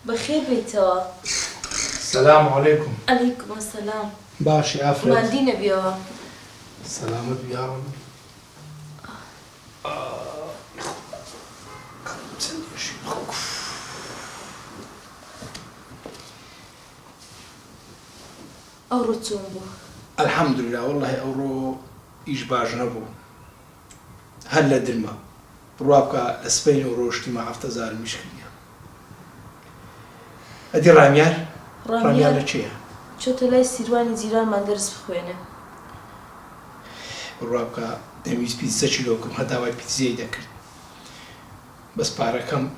بخير بيتوا. السلام عليكم. عليكم السلام. باشي عفرت. ما عندينا بيوا. سلامت بيا رب. أورو تسومبو. الحمد لله والله أورو إيش نبو. هلا درما. بروابك اسبين وروشتي مع افتزار المشكلة. أدي راميار؟ راميار لشيء. شو تلاقي سيرواني زيران ما درس بخوينه. بروابك دميز بيتزا شلوكم هذا واي بيتزا ذكر. بس باركم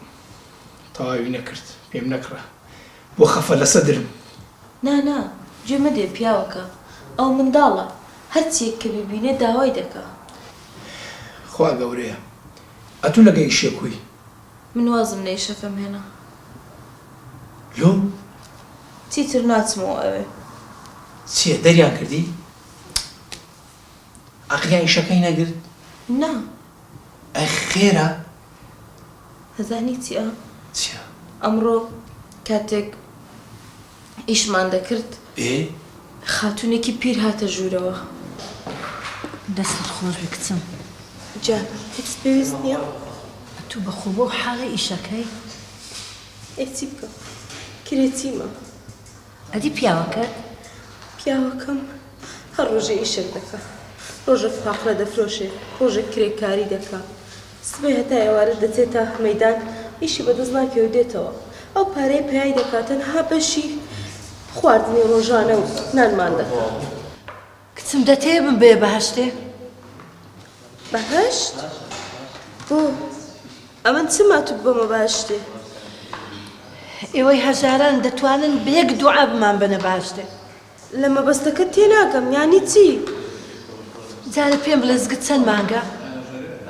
طاوي نكرت بيم نكره. وخف لصدرم. نا جمدي بياوكا أو من ضالة هرتي كبيبينه داوي دكا. خوا قوريا. أتولى جاي شيء من وازم ليش أفهم هنا. يوم تيتر نات مو أوي. سيا دريان كردي. أخيان شكينا قرد. نا. أخيرا. هذاني تيا. سيا. أمرو كاتك إيش ما ذكرت. إيه. خاتوني كي بير هات جوروا. دست الخوش بكتم. جاب. هيك بيوزنيا. تو بخوبو حالي إيشك هاي. اكتبك. كريتيما. أدي بياوكا. بياوكم. هالرجع إيشك دكا. رجع فاقلة دفروشة. رجع كريكاري دكا. سبي هتا يوارد دتيتا ميدان. إيشي بدزنا كيوديتوا. أو باري بهاي دكا تنها بشي. خواردني روجانا و نان ماندا. كتم دتي من بي بهشتي. بهشت؟ بو. أمن سمعت بما بهشتي. إيوي هجاران دتوانن بيك دعاء بمان بنا بهشتي. لما بس تكتي ناقم يعني تي. زال بيم بلزقت سن مانجا.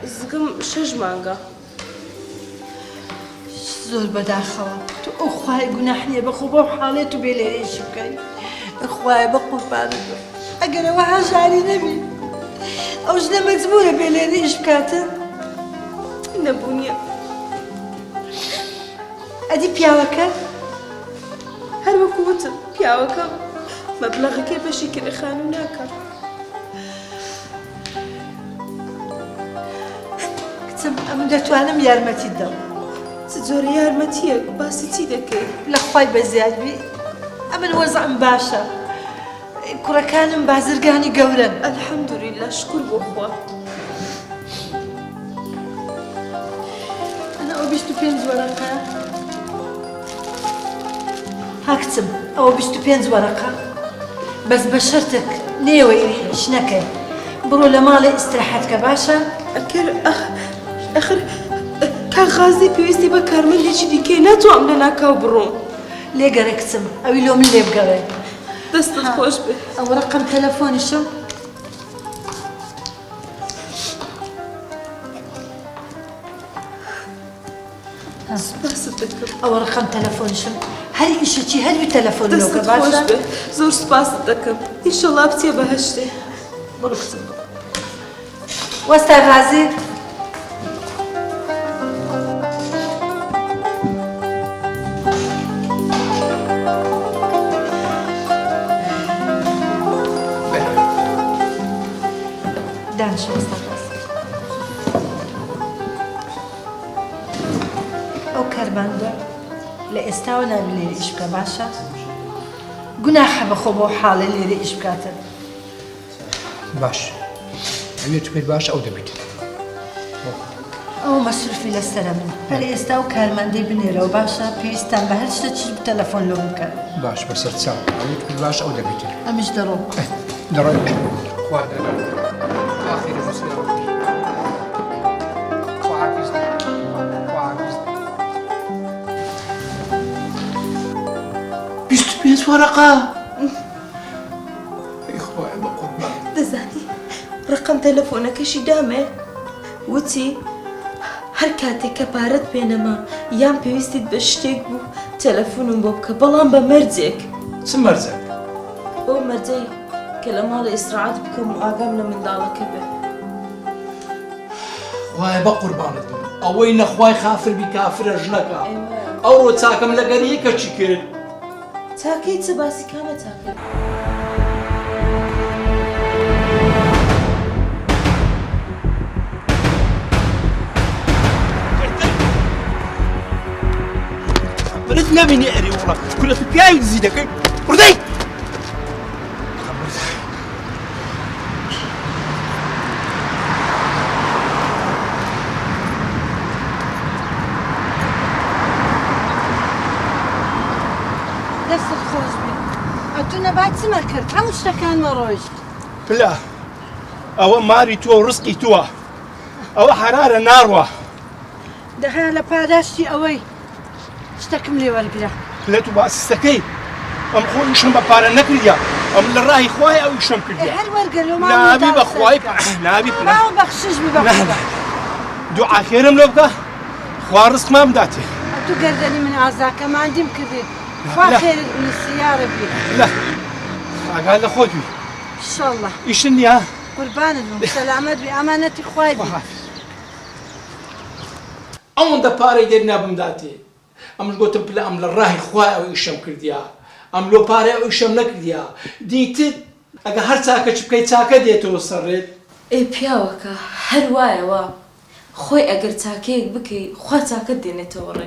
زقم شج مانجا. زور بداخل. تو أخوي جناحني بخوبو حالته بيلي شكاي. أخوي بقربان. أجر وهجاري نبي. أو جنا مزبورة بيلي شكاته. نبونيا. أدي بياوكا. هر وكوت بياوكا. مبلغ كيف بشي كده خانوناكا. كتم أمن دتوانم يارمتي الدم. تزوري يارمتيك باسي تيدكي. لخوي بزياد بي أمن وزع مباشا كرة كان مبازرقاني قورا. الحمد لله شكر بوخوا. أنا أو بيشتو بينز ورقة هاكتم أو بيشتو بينز ورقة بس بشرتك نيوي شنكي برو لمالي استراحتك باشا. آخر كان غازي بيوستي بكار من ليش ديكيناتو عملنا كوبرون. ليه قريكتم أو يلوم اللي بقري دست خوش به. أو رقم تلفوني شو سباسة دكم. أو رقم تلفوني شو هل إشتي هل بتلفون لو دست خوش كباشا به. زور سباسة دكم. إن شاء الله بتي بهشتي. بركتم وستا غازي دانش وستا غازي أو كرباندا لإستاونا اللي إشبكا باشا جناح بخبو حال اللي إشبكاته باش. أمي تبي باش أو دبيت. أو مصروفي للسلامة هل إستاو كرماندي بنيرو باشا بيستان بهرش تشيب تلفون لو مكان باش بس تساوي. أمي تبي باش أو دبيت. أمش دروب درايك. خوا آخر مسيرة. خوا عافيزني. خوا عافيزني. بيست بيس ورقة. إخوة بقربان. دزاني رقم تلفونك شي دامه وتي هر کاتێک کە پارەت پێنەما یان پێویستیت بە شتێک بوو تەلەفۆنم بۆ بکە بەڵام بە مەرجێک چ مەرجێک؟ بۆ مەرجەی کە لە ماڵی ئیسراعەت بکەم و ئاگام لە منداڵەکە بێ. خوایە بە قوربانت بم ئەوەی نەخوای خافر بی کافرە ژنەکە. ئەوڕۆ چاکەم لەگەری کەچی کرد چاکەی چه باسی کامە چاکە برد نبینی ئەری وڵە کولە تو پیاوی دزی دەکەی وردەی دەستت خۆش بێ ئەتو نەبات چمە کرد هەموو شتەکانمە ڕۆیشت پلا ئەوە ماری تۆ و ڕزقی تووە ئەوە حرارە ناڕوە دەها لە پاداشتی ئەوەی شتەکەم لێ وەرگرە پلە تو باسیستەکەی ئەم خۆی شم بە پارە نەکردیا ئەم لە ڕای خوای ئەوی شەم کردیا هەر وەرگەر و نابی بە خوای نابی پلە ماوە بەخشش بی بە دوعا خێرم لێ بکە خوا ڕزقمان بداتێ ئەتو گەردەنی من ئازاکە ماندیم کردێ خوا خێرت بنووسی یا ڕەبی لە ئاگال لە خۆت بی ئینشاڵڵا ئیشن نییە قوربانت بم سەلامەت بی ئەمانەتی خوای بی ئەوەندە پارەی دێر نابمداتێ ئەمش گوتم پلە ئەم لە ڕاهی خوای ئەوی شەم کردیا ئەم لۆ پارەی ئەوی شەم نەکردیا دیتر ئەگە هەر چاکە چ بکەی چاکە دێتەوە سەرێت ئێ پیاوەکە هەر وایەوە خۆی ئەگەر چاکەیەک بکەی خوا چاکەت دێنێتەوە ڕێ